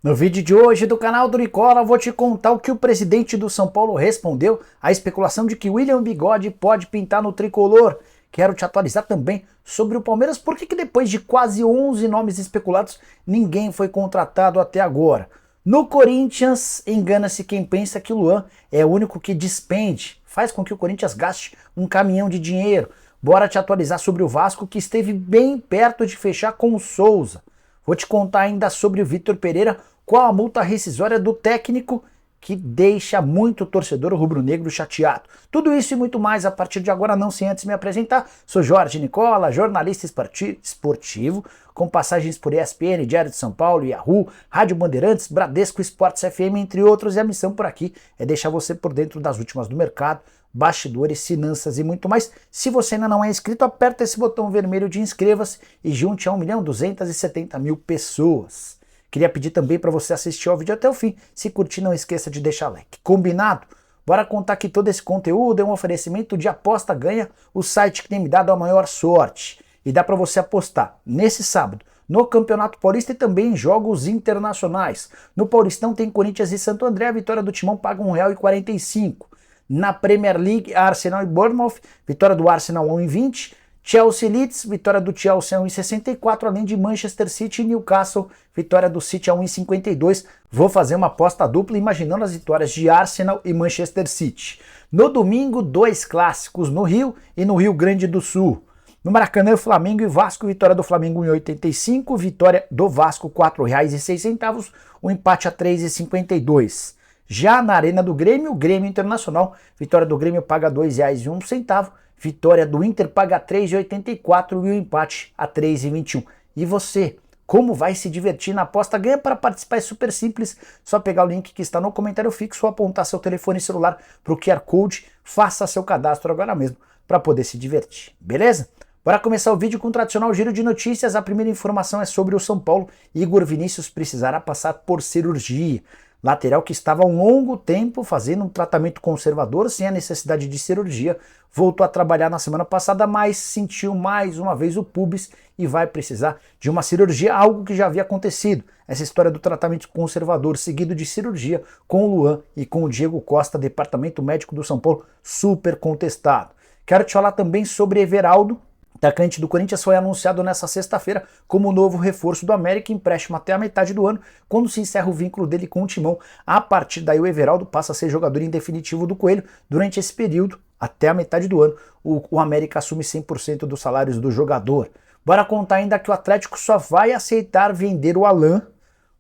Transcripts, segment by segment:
No vídeo de hoje do canal do Nicola, vou te contar o que o presidente do São Paulo respondeu à especulação de que William Bigode pode pintar no tricolor. Quero te atualizar também sobre o Palmeiras, porque que depois de quase 11 nomes especulados, ninguém foi contratado até agora. No Corinthians, engana-se quem pensa que o Luan é o único que despende, faz com que o Corinthians gaste um caminhão de dinheiro. Bora te atualizar sobre o Vasco, que esteve bem perto de fechar com o Souza. Vou te contar ainda sobre o Vitor Pereira, qual a multa rescisória do técnico que deixa muito torcedor rubro-negro chateado. Tudo isso e muito mais a partir de agora, não sem antes me apresentar. Sou Jorge Nicola, jornalista esportivo, com passagens por ESPN, Diário de São Paulo, Yahoo, Rádio Bandeirantes, Bradesco, Esportes FM, entre outros. E a missão por aqui é deixar você por dentro das últimas do mercado, bastidores, finanças e muito mais. Se você ainda não é inscrito, aperta esse botão vermelho de inscreva-se e junte a 1.270.000 pessoas. Queria pedir também para você assistir ao vídeo até o fim. Se curtir, não esqueça de deixar like. Combinado? Bora contar que todo esse conteúdo é um oferecimento de Aposta Ganha, o site que tem me dado a maior sorte. E dá para você apostar nesse sábado no Campeonato Paulista e também em jogos internacionais. No Paulistão tem Corinthians e Santo André, a vitória do Timão paga R$ 1,45. Na Premier League, Arsenal e Bournemouth, vitória do Arsenal 1,20. Chelsea e Leeds, vitória do Chelsea 1,64, além de Manchester City e Newcastle, vitória do City 1,52. Vou fazer uma aposta dupla imaginando as vitórias de Arsenal e Manchester City. No domingo, 2 clássicos no Rio e no Rio Grande do Sul. No Maracanã, Flamengo e Vasco, vitória do Flamengo 1,85, vitória do Vasco R$ 4,06, o empate a 3,52. Já na Arena do Grêmio, Grêmio Internacional, vitória do Grêmio paga R$ 2,01, vitória do Inter paga R$ 3,84 e o empate a 3,21. E você, como vai se divertir na aposta ganha? Para participar é super simples, só pegar o link que está no comentário fixo ou apontar seu telefone celular para o QR Code, faça seu cadastro agora mesmo para poder se divertir, beleza? Bora começar o vídeo com o tradicional giro de notícias. A primeira informação é sobre o São Paulo. Igor Vinícius precisará passar por cirurgia. Lateral que estava há um longo tempo fazendo um tratamento conservador sem a necessidade de cirurgia, voltou a trabalhar na semana passada, mas sentiu mais uma vez o pubis e vai precisar de uma cirurgia, algo que já havia acontecido. Essa história do tratamento conservador seguido de cirurgia com o Luan e com o Diego Costa, departamento médico do São Paulo, super contestado. Quero te falar também sobre Everaldo. O atacante do Corinthians foi anunciado nesta sexta-feira como novo reforço do América, empréstimo até a metade do ano, quando se encerra o vínculo dele com o Timão. A partir daí o Everaldo passa a ser jogador em definitivo do Coelho. Durante esse período, até a metade do ano, o América assume 100% dos salários do jogador. Bora contar ainda que o Atlético só vai aceitar vender o Alan,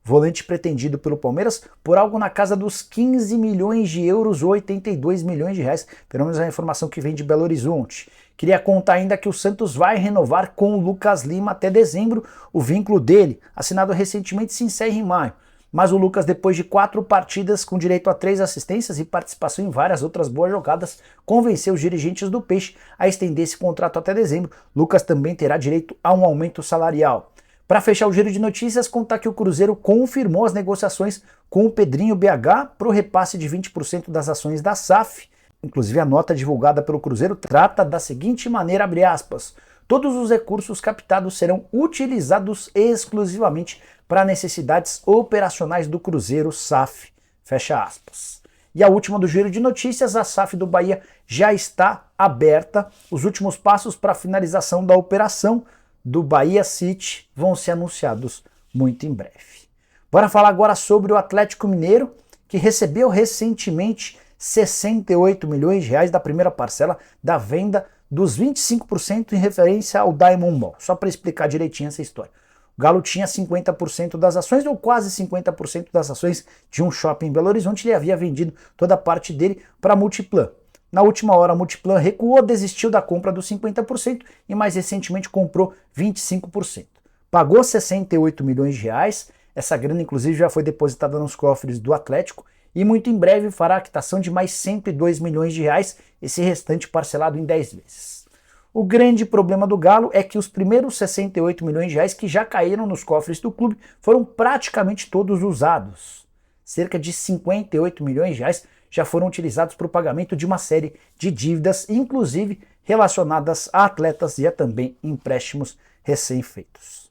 volante pretendido pelo Palmeiras, por algo na casa dos 15 milhões de euros ou 82 milhões de reais, pelo menos a informação que vem de Belo Horizonte. Queria contar ainda que o Santos vai renovar com o Lucas Lima até dezembro. O vínculo dele, assinado recentemente, se encerra em maio. Mas o Lucas, depois de 4 partidas com direito a 3 assistências e participação em várias outras boas jogadas, convenceu os dirigentes do Peixe a estender esse contrato até dezembro. Lucas também terá direito a um aumento salarial. Para fechar o giro de notícias, contar que o Cruzeiro confirmou as negociações com o Pedrinho BH para o repasse de 20% das ações da SAF. Inclusive a nota divulgada pelo Cruzeiro trata da seguinte maneira, abre aspas, todos os recursos captados serão utilizados exclusivamente para necessidades operacionais do Cruzeiro SAF, fecha aspas. E a última do giro de notícias, a SAF do Bahia já está aberta. Os últimos passos para a finalização da operação do Bahia City vão ser anunciados muito em breve. Bora falar agora sobre o Atlético Mineiro, que recebeu recentemente 68 milhões de reais da primeira parcela da venda dos 25% em referência ao Diamond Ball. Só para explicar direitinho essa história. O Galo tinha 50% das ações, ou quase 50% das ações de um shopping em Belo Horizonte. Ele havia vendido toda a parte dele para a Multiplan. Na última hora, a Multiplan recuou, desistiu da compra dos 50% e mais recentemente comprou 25%. Pagou 68 milhões de reais. Essa grana, inclusive, já foi depositada nos cofres do Atlético e muito em breve fará a quitação de mais 102 milhões de reais, esse restante parcelado em 10 vezes. O grande problema do Galo é que os primeiros 68 milhões de reais que já caíram nos cofres do clube foram praticamente todos usados. Cerca de 58 milhões de reais já foram utilizados para o pagamento de uma série de dívidas, inclusive relacionadas a atletas e a também empréstimos recém-feitos.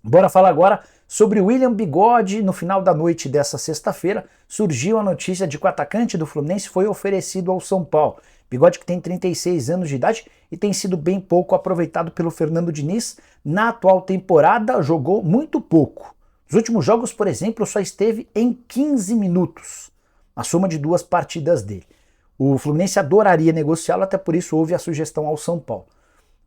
Bora falar agora Sobre William Bigode, no final da noite dessa sexta-feira, surgiu a notícia de que o atacante do Fluminense foi oferecido ao São Paulo. Bigode que tem 36 anos de idade e tem sido bem pouco aproveitado pelo Fernando Diniz. Na atual temporada, jogou muito pouco. Nos últimos jogos, por exemplo, só esteve em 15 minutos, a soma de 2 partidas dele. O Fluminense adoraria negociá-lo, até por isso houve a sugestão ao São Paulo.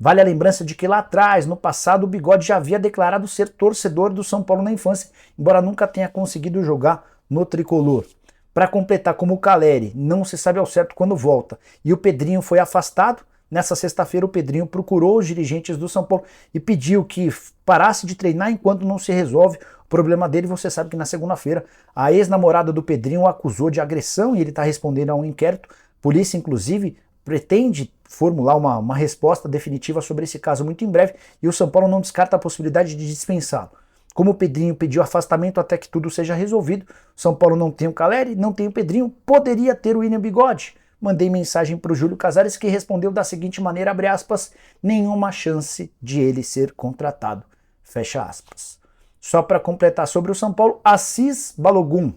Vale a lembrança de que lá atrás, no passado, o Bigode já havia declarado ser torcedor do São Paulo na infância, embora nunca tenha conseguido jogar no tricolor. Para completar, como o Caleri não se sabe ao certo quando volta e o Pedrinho foi afastado, nessa sexta-feira o Pedrinho procurou os dirigentes do São Paulo e pediu que parasse de treinar enquanto não se resolve o problema dele. Você sabe que na segunda-feira a ex-namorada do Pedrinho o acusou de agressão e ele está respondendo a um inquérito. A polícia, inclusive, pretende formular uma resposta definitiva sobre esse caso muito em breve e o São Paulo não descarta a possibilidade de dispensá-lo. Como o Pedrinho pediu afastamento até que tudo seja resolvido, São Paulo não tem o Caleri, não tem o Pedrinho, poderia ter o William Bigode. Mandei mensagem para o Júlio Casares, que respondeu da seguinte maneira, abre aspas, nenhuma chance de ele ser contratado, fecha aspas. Só para completar sobre o São Paulo, Assis Balogun,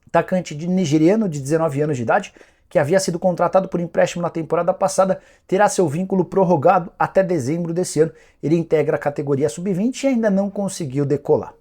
atacante nigeriano de 19 anos de idade, que havia sido contratado por empréstimo na temporada passada, terá seu vínculo prorrogado até dezembro desse ano. Ele integra a categoria sub-20 e ainda não conseguiu decolar.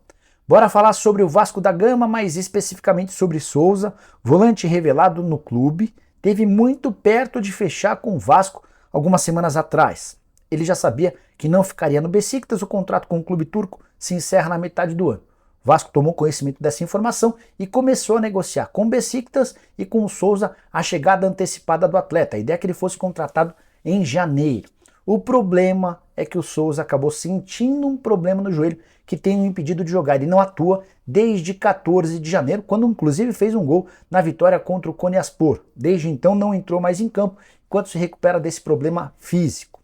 Bora falar sobre o Vasco da Gama, mais especificamente sobre Souza, volante revelado no clube, teve muito perto de fechar com o Vasco algumas semanas atrás. Ele já sabia que não ficaria no Besiktas, o contrato com o clube turco se encerra na metade do ano. O Vasco tomou conhecimento dessa informação e começou a negociar com o Besiktas e com o Souza a chegada antecipada do atleta. A ideia é que ele fosse contratado em janeiro. O problema é que o Souza acabou sentindo um problema no joelho que tem o impedido de jogar. Ele não atua desde 14 de janeiro, quando inclusive fez um gol na vitória contra o Konyaspor. Desde então não entrou mais em campo, enquanto se recupera desse problema físico.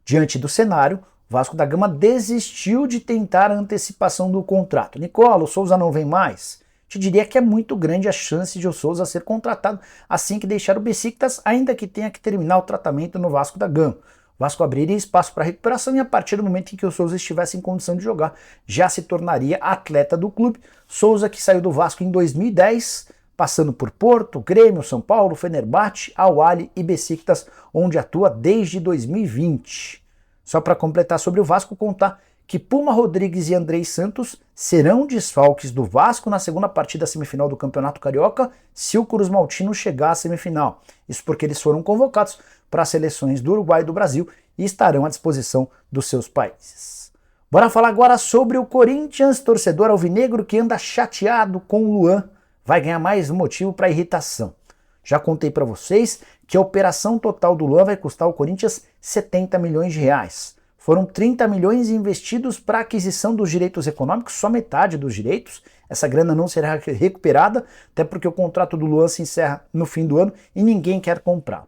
Diante do cenário, o Vasco da Gama desistiu de tentar a antecipação do contrato. Nicola, o Souza não vem mais? Te diria que é muito grande a chance de o Souza ser contratado assim que deixar o Besiktas, ainda que tenha que terminar o tratamento no Vasco da Gama. O Vasco abriria espaço para recuperação e a partir do momento em que o Souza estivesse em condição de jogar, já se tornaria atleta do clube. Souza que saiu do Vasco em 2010, passando por Porto, Grêmio, São Paulo, Fenerbahçe, Al-Ahly e Besiktas, onde atua desde 2020. Só para completar sobre o Vasco, contar que Puma Rodrigues e Andrei Santos serão desfalques do Vasco na segunda partida semifinal do Campeonato Carioca se o Cruz Maltino chegar à semifinal. Isso porque eles foram convocados para as seleções do Uruguai e do Brasil e estarão à disposição dos seus países. Bora falar agora sobre o Corinthians, torcedor alvinegro que anda chateado com o Luan. Vai ganhar mais um motivo para irritação. Já contei para vocês que a operação total do Luan vai custar ao Corinthians 70 milhões de reais. Foram 30 milhões investidos para a aquisição dos direitos econômicos, só metade dos direitos. Essa grana não será recuperada, até porque o contrato do Luan se encerra no fim do ano e ninguém quer comprar.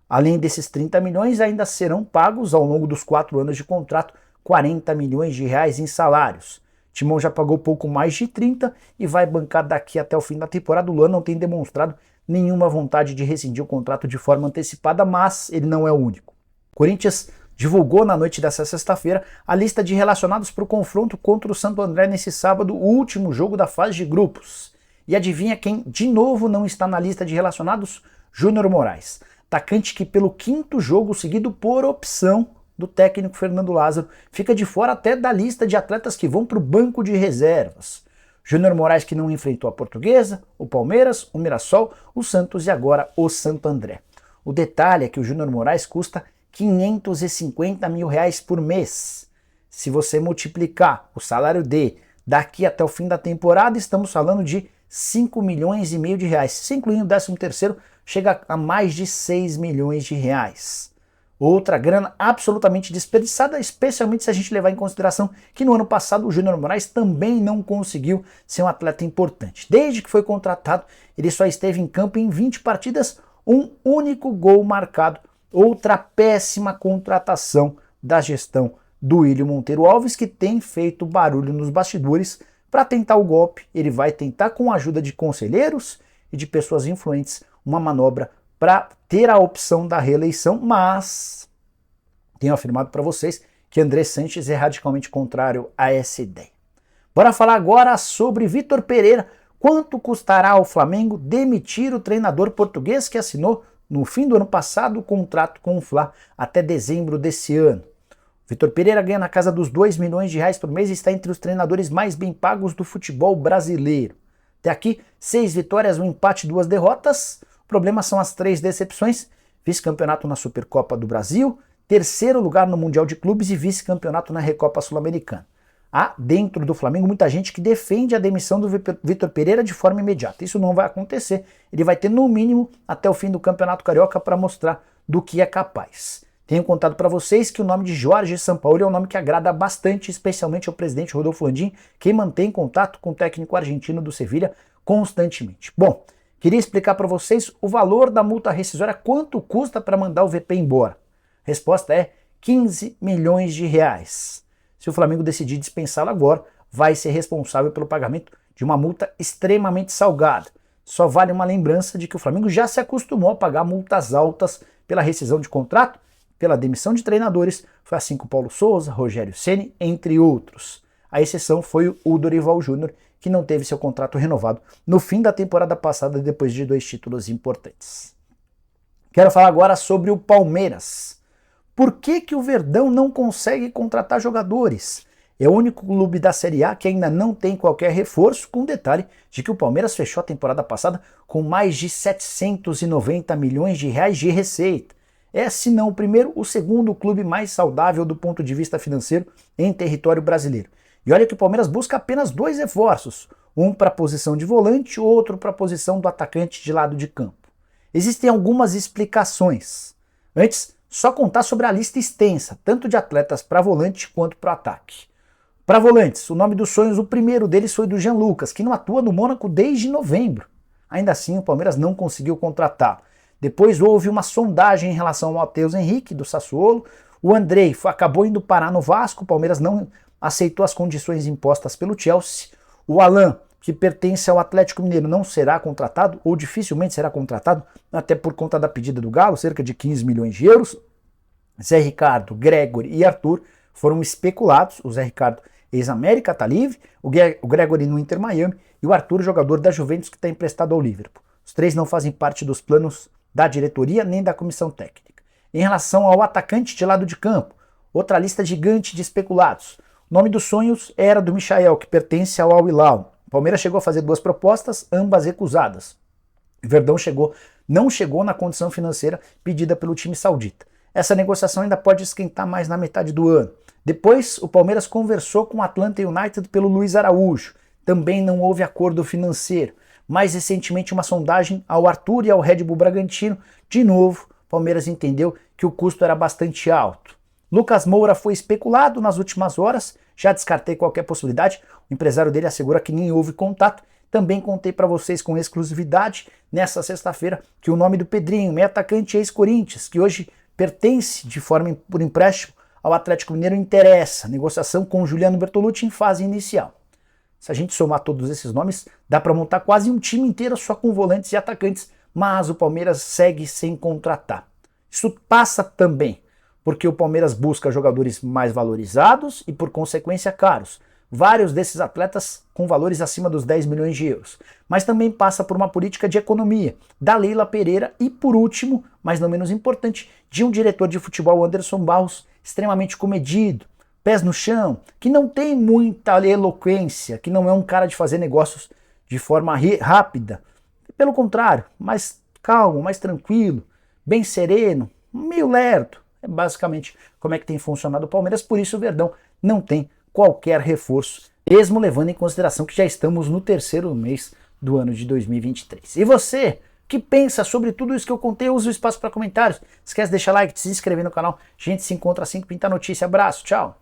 Além desses 30 milhões, ainda serão pagos ao longo dos 4 anos de contrato 40 milhões de reais em salários. Timão já pagou pouco mais de 30 e vai bancar daqui até o fim da temporada. O Luan não tem demonstrado nenhuma vontade de rescindir o contrato de forma antecipada, mas ele não é o único. O Corinthians divulgou na noite dessa sexta-feira a lista de relacionados para o confronto contra o Santo André nesse sábado, o último jogo da fase de grupos. E adivinha quem de novo não está na lista de relacionados? Júnior Moraes, atacante que pelo 5º jogo seguido por opção do técnico Fernando Lázaro, fica de fora até da lista de atletas que vão para o banco de reservas. Júnior Moraes que não enfrentou a Portuguesa, o Palmeiras, o Mirassol, o Santos e agora o Santo André. O detalhe é que o Júnior Moraes custa 550 mil reais por mês. Se você multiplicar o salário daqui até o fim da temporada, estamos falando de 5 milhões e meio de reais. Se incluir o 13º, chega a mais de 6 milhões de reais. Outra grana absolutamente desperdiçada, especialmente se a gente levar em consideração que no ano passado o Júnior Moraes também não conseguiu ser um atleta importante. Desde que foi contratado, ele só esteve em campo em 20 partidas, um único gol marcado. Outra péssima contratação da gestão do William Monteiro Alves, que tem feito barulho nos bastidores para tentar o golpe. Ele vai tentar, com a ajuda de conselheiros e de pessoas influentes, uma manobra para ter a opção da reeleição, mas tenho afirmado para vocês que André Sanches é radicalmente contrário a essa ideia. Bora falar agora sobre Vitor Pereira. Quanto custará ao Flamengo demitir o treinador português que assinou no fim do ano passado o contrato com o Fla até dezembro desse ano? Vitor Pereira ganha na casa dos 2 milhões de reais por mês e está entre os treinadores mais bem pagos do futebol brasileiro. Até aqui, 6 vitórias, 1 empate, 2 derrotas. O problema são as 3 decepções: vice-campeonato na Supercopa do Brasil, terceiro lugar no Mundial de Clubes e vice-campeonato na Recopa Sul-Americana. Há dentro do Flamengo muita gente que defende a demissão do Vitor Pereira de forma imediata. Isso não vai acontecer. Ele vai ter no mínimo até o fim do Campeonato Carioca para mostrar do que é capaz. Tenho contado para vocês que o nome de Jorge Sampaoli é um nome que agrada bastante, especialmente ao presidente Rodolfo Landim, que mantém contato com o técnico argentino do Sevilha constantemente. Bom, queria explicar para vocês o valor da multa rescisória, quanto custa para mandar o VP embora. Resposta é 15 milhões de reais. Se o Flamengo decidir dispensá-lo agora, vai ser responsável pelo pagamento de uma multa extremamente salgada. Só vale uma lembrança de que o Flamengo já se acostumou a pagar multas altas pela rescisão de contrato, pela demissão de treinadores. Foi assim com Paulo Souza, Rogério Ceni, entre outros. A exceção foi o Dorival Júnior, que não teve seu contrato renovado no fim da temporada passada, depois de 2 títulos importantes. Quero falar agora sobre o Palmeiras. Por que o Verdão não consegue contratar jogadores? É o único clube da Série A que ainda não tem qualquer reforço, com o detalhe de que o Palmeiras fechou a temporada passada com mais de 790 milhões de reais de receita. É, se não o primeiro, o segundo clube mais saudável do ponto de vista financeiro em território brasileiro. E olha que o Palmeiras busca apenas 2 reforços, um para a posição de volante, outro para a posição do atacante de lado de campo. Existem algumas explicações. Antes, só contar sobre a lista extensa, tanto de atletas para volante quanto para ataque. Para volantes, o nome dos sonhos, o primeiro deles foi do Jean Lucas, que não atua no Mônaco desde novembro. Ainda assim, o Palmeiras não conseguiu contratá-lo. Depois houve uma sondagem em relação ao Matheus Henrique, do Sassuolo. O Andrei acabou indo parar no Vasco, o Palmeiras não aceitou as condições impostas pelo Chelsea. O Alan, que pertence ao Atlético Mineiro, não será contratado, ou dificilmente será contratado, até por conta da pedida do Galo, cerca de 15 milhões de euros. Zé Ricardo, Gregory e Arthur foram especulados. O Zé Ricardo, ex-América, está livre, o Gregory no Inter Miami e o Arthur, jogador da Juventus, que está emprestado ao Liverpool. Os 3 não fazem parte dos planos da diretoria nem da comissão técnica. Em relação ao atacante de lado de campo, outra lista gigante de especulados. O nome dos sonhos era do Michael, que pertence ao Al Hilal. O Palmeiras chegou a fazer 2 propostas, ambas recusadas. O Verdão não chegou na condição financeira pedida pelo time saudita. Essa negociação ainda pode esquentar mais na metade do ano. Depois, o Palmeiras conversou com o Atlanta United pelo Luiz Araújo. Também não houve acordo financeiro. Mais recentemente, uma sondagem ao Arthur e ao Red Bull Bragantino. De novo, o Palmeiras entendeu que o custo era bastante alto. Lucas Moura foi especulado nas últimas horas, já descartei qualquer possibilidade. O empresário dele assegura que nem houve contato. Também contei para vocês com exclusividade nessa sexta-feira que o nome do Pedrinho, meio atacante ex-Corinthians, que hoje pertence de forma por empréstimo ao Atlético Mineiro, interessa. Negociação com Juliano Bertolucci em fase inicial. Se a gente somar todos esses nomes, dá para montar quase um time inteiro só com volantes e atacantes, mas o Palmeiras segue sem contratar. Isso passa também porque o Palmeiras busca jogadores mais valorizados e, por consequência, caros. Vários desses atletas com valores acima dos 10 milhões de euros. Mas também passa por uma política de economia da Leila Pereira e, por último, mas não menos importante, de um diretor de futebol, Anderson Barros, extremamente comedido, pés no chão, que não tem muita eloquência, que não é um cara de fazer negócios de forma rápida. Pelo contrário, mais calmo, mais tranquilo, bem sereno, meio lerdo. É basicamente como é que tem funcionado o Palmeiras, por isso o Verdão não tem qualquer reforço, mesmo levando em consideração que já estamos no 3º mês do ano de 2023. E você, que pensa sobre tudo isso que eu contei? Usa o espaço para comentários. Esquece de deixar like, de se inscrever no canal. A gente se encontra assim que pintar notícia. Abraço, tchau!